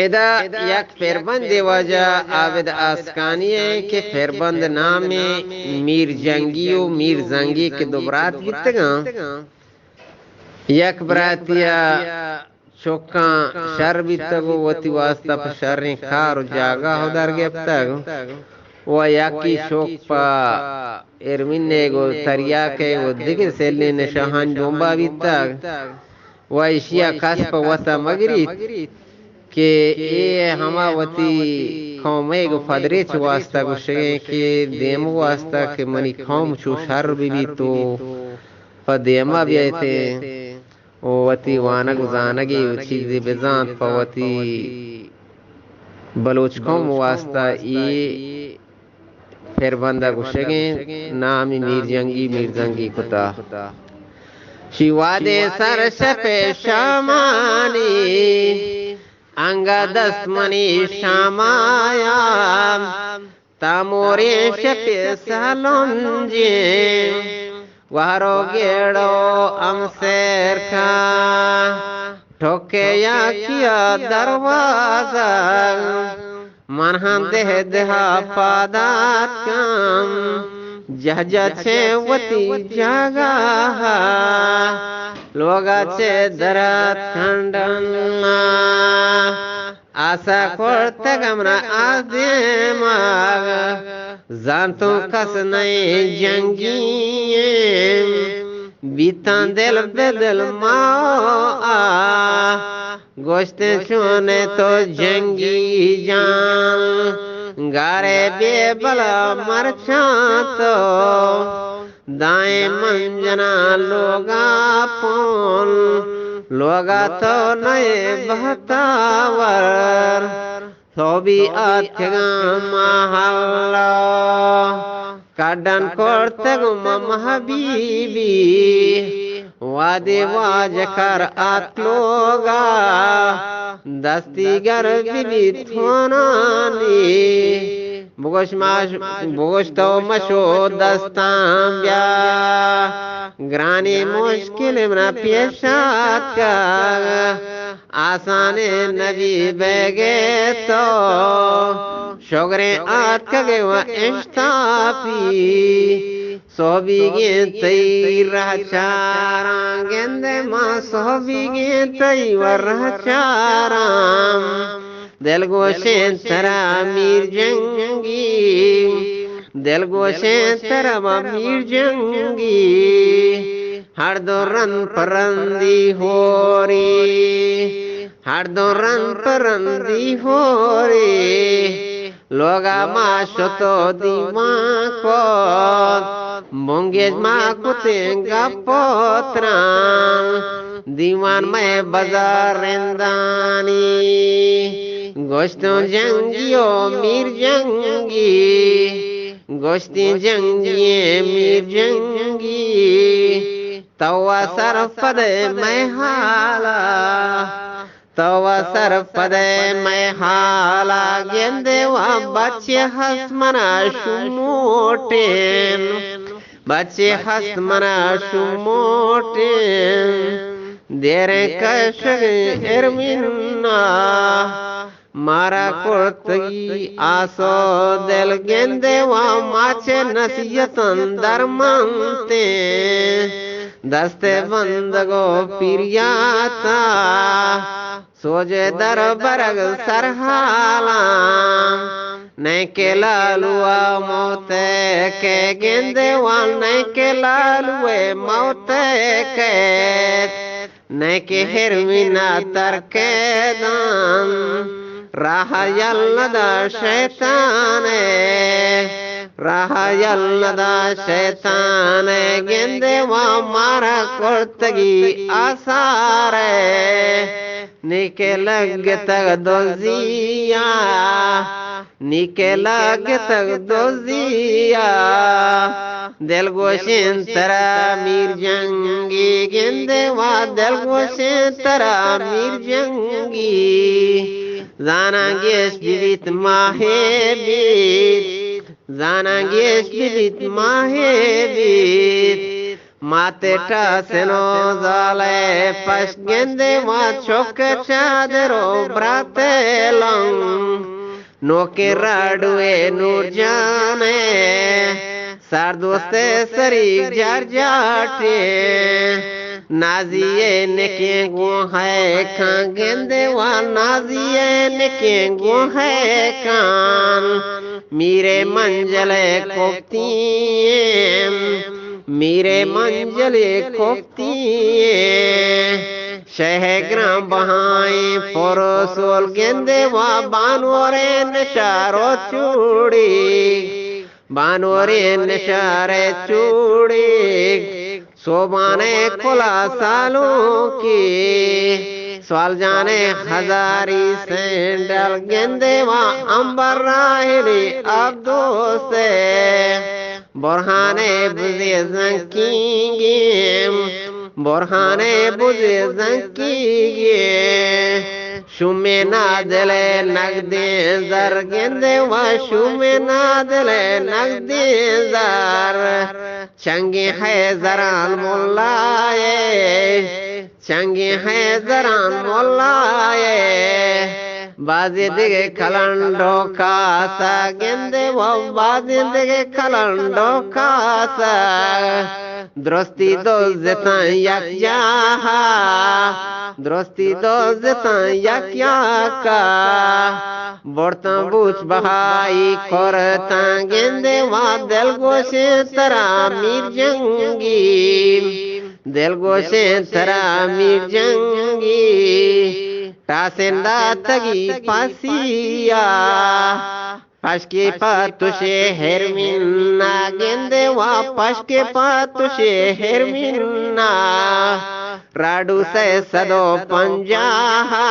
इदा यक फेरबंद वजा आविद आसकानिये के फेरबंद नामे मीर जंगियो मीर जंगी के दोबरात बितगा यक ब्रातिया चौका शर बितगो वती वास्ता पर शर्री खार जागा हो दर गेप्तग वो याकी शोक पा एरमिने गो तरिया के वो दिगिर सेलने ने शहान जोंबा बितग वो इशिया खास पर वता मगरी के ए हमावती खौमे गो फदरे च वास्ता गो शगे के देम वास्ता के मनी खौम छु शर बिबी तो पदेमा भी थे ओ वती वानग जानगी चीज बेजान पवती बलोच खौम वास्ता ये फिर बंदा गो शगे नामी मीर जंगी कुता शिवादे सरसपे शामानी अंगा दस्मनी शामाया तामोरे शपे सालोंजे वारो गेड़ो अमसेर खा ठोके या किया दरवाजा मनहान देह देहा पादात काम जहजा छे वती जागा लोगाचे दरात खंडना आशा करते गमना आदे माग जानतो कस नए जंगी बीतान दिल बेदल माओ आ गोश्ते छूने तो जंगी जान गारे बेबला मरचा तो दाएं मंजना लोगा पोन लोगा तो नए बहतावर तो भी अथगा महल्ला काडन करते गुम हबीबी वादे वाज कर आत लोगा दस्तीगर बिबी थोनानी बुगोश तो मशो दस्तां ब्या ग्रानी मुश्किल मना पेशात का आसाने नबी बेगे तो शोगरे आत कगे व इश्तापी सोबीगे तई रह चारा गेंदे माँ सोबीगे तई व रह चाराम दिल गोशे तरा मीर जंगी दिल गोशे तरा मीर जंगी हर दो रन परंदी होरी हर दो रन परंदी होरी लोगा माशो तो दीमा को मुंगेज माँ कुतेंगा पोत्रा दीवान में बाजार रेंदानी गोश्तों जंगियो मीर जंगी गोश्ती जंगिये मीर जंगी तवा सरफदे मैं हाला तवा सरफदे मैं हाला गेंदेवा बच्चे हसमना शुमोटेन बच्चे हसमना शुमोटेन देरे कशग एरमिना मारा कोर्तगी आसो दिल गेंदेवा माचे नसीयतन दरमंते दस्ते बंद गो पिरियाता सोजे दर बरग सरहाला नहीं के लालुआ मौते के गेंदेवा नहीं के लालुए मौते के नहीं के हिरमिना तरके दान राह यल्लदा शैताने राह यल्लदा शैताने गेंदेवा मारा कोर्तगी आसारे निके लग तक दोजिया निके लग तक दोजिया दिल गोशें तरा मीर जंगी गेंदेवा दिल गोशें तरा मीर जंगी जाना गेश बिबित माहे बीत जाना गेश बिबित माहे बीत mateta seno zale pas gende ma chok chadero brate long noke radue nur jane sar doste sari jar jate naziye neke go hai kan gende wa naziye neke go hai kan मेरे मंजले कोफ्ती मेरे मंजले कोफ्ती शहग्राम बहाई फरोसोल गेंदे वा बानोरे नशारो चूड़ी बानोरे नशारे चूड़ी सोबाने खुला सालों की स्वाल जाने हजारी सैंडल गेंदे वा अंबर राहिली अब्दो से बुरहाने बुझे जंकीगे बुरहाने बुझे जंकीगे शुमे नादले नगदे जर गेंदे वा शुमे नादले नगदे जर चंगे है जरान मुल्लाए चंगे है जरान मुल्लाए बाजी दिगे खलंडो कासा गेंदे वो बाजी दिगे खलंडो कासा द्रस्ती दो जता यक याहा द्रस्ती दो जता यक याका बोर्ता बूच बहाई करता गेंदे वा दिल गोशे तरा मीर जंगी दिल गोशे तरा मीर जंगी टासेंदा तगी पासिया पशके पातुशे हेरमिन्ना गेंदे वा पशके पातुशे हेरमिन्ना राडू से सदो पंजाहा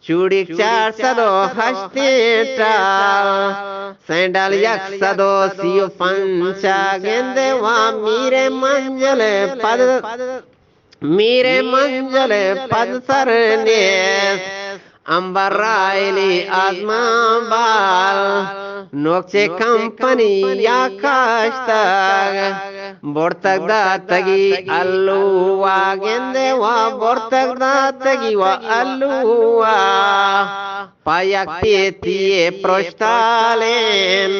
चूड़ी चार सदो हस्ते टाल सैंडल यक सदो सियो पंचा गेंदे वा मेरे मंजले पद सरने अंबर रायली आजमा बाल नोकचे कंपनी या काश्तग बोर्तक दा तगी अल्लुआ गेंदे वा बोर्तक दा तगी वा अल्लुआ पायक पेतिये प्रोष्टालेन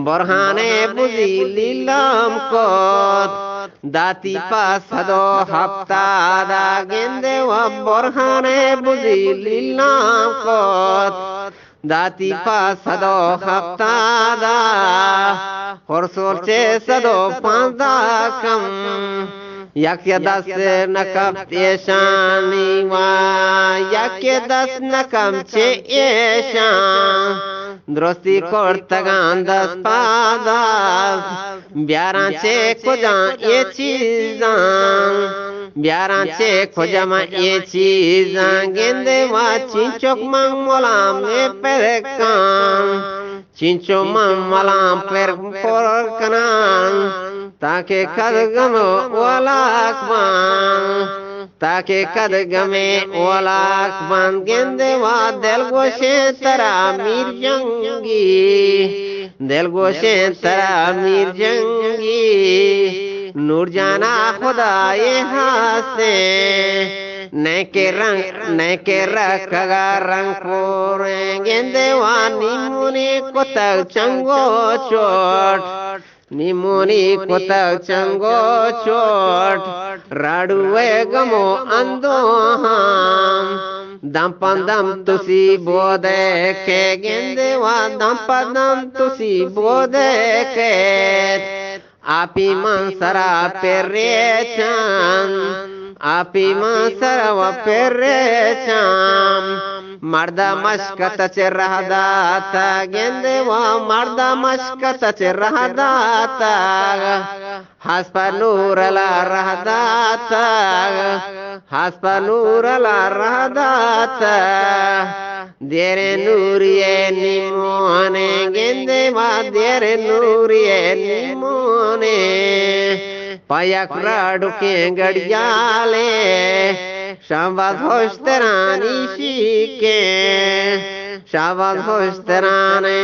बुरहाने बुझी लीलम कोत दाती पासदो हफ्ता दा गेंदे वा बुरहाने बुझी लीलम कोत दाती पासदो हफ्ता दा होरसोचे सदो पांदा कम यके दस नकम तेशानी वा यके दस नकम चे एशान द्रोस्ती कोर्तगान दस पादास ब्यारां चे खुजा ये चीजां ब्यारां चे खुजमा ये चीजां गेंदे वा चिंचोक मंगमोलाम में पेरकान चिंचो मंगमोलाम पेर पोरकनान ताके कदगमो वालाकबान ताके कदगमे वालाकबान गेंदे वा दिल गोशे तरा मीर जंगी दिल गोशे तरा मीर जंगी नूर जाना खुदाए हासे नैके रखगा रंग पोरे गेंदे वा निमुनी को तक चंगो चोट निमुनी को तक चंगो चोट राडुए गमो अंदो हम दम तुसी बोदे के गेंदे वा दम तुसी बोदे के आपी मन सरा पेरे चान आपी मन सरा व पेरे चाम मर्दा मशकत चे रहदाता गेंदे वा मर्दा मशकत चे रहदाता हस्पा नूरला रहदाता हस्पा नूरला रहदाता देरे नूरिये निमोने गेंदे वा देरे नूरिये निमोने पायक राडू के गड़ियाले शाबाश होश तेरानी शीके शाबाश होस्तराने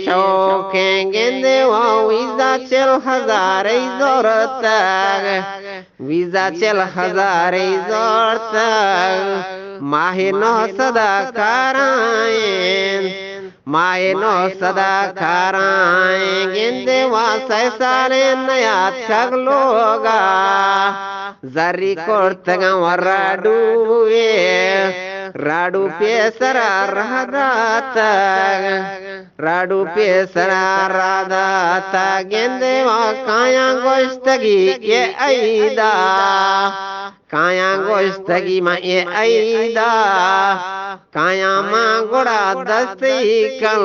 शौकेंगे देवा वीजा चल हजारे जोरत वीजा चल हजारे जोरत माहे नो सदा कराएं माए नो सदा कराएंगे देवा सैसारे नया छगलोगा जरी कोर्तगा राडू पे सरा राधा गेंदेवा काया गोश्तगी ये ऐदा काया गोश्तगी मा ये ऐदा काया मां गोड़ा दस्ती कल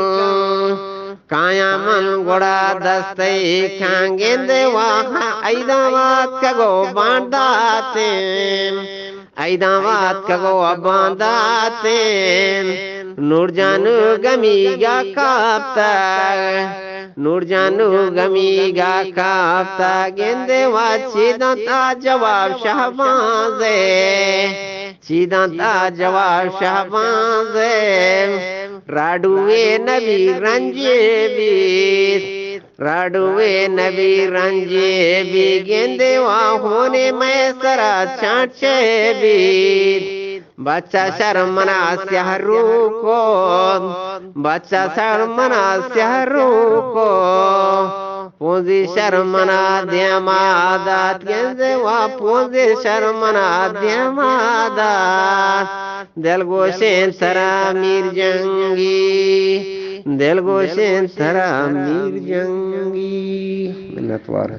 काया मन गोड़ा दस्ते खांगे देवा ऐदावात का गो बांधाते ऐदावात का गो बांधाते नूरजानु गमीगा कापता नूरजानु गमीगा कापता गेंदेवा चीदता जवाब शाहबाज़े चीदता जवाब शाहबाज़े राडुए नबी रंजे भी गेंदेवा होने में सरा चाचे भी बच्चा शर्मना स्यारू को बच्चा शर्मना स्यारू को पूंजी शर्मना द्यमादात गेंदेवा पूंजी शर्मना द्यमादात दिलगोशें सरा मीर जंगी दिलगोशें सरा मीर जंगी मिन्नतवार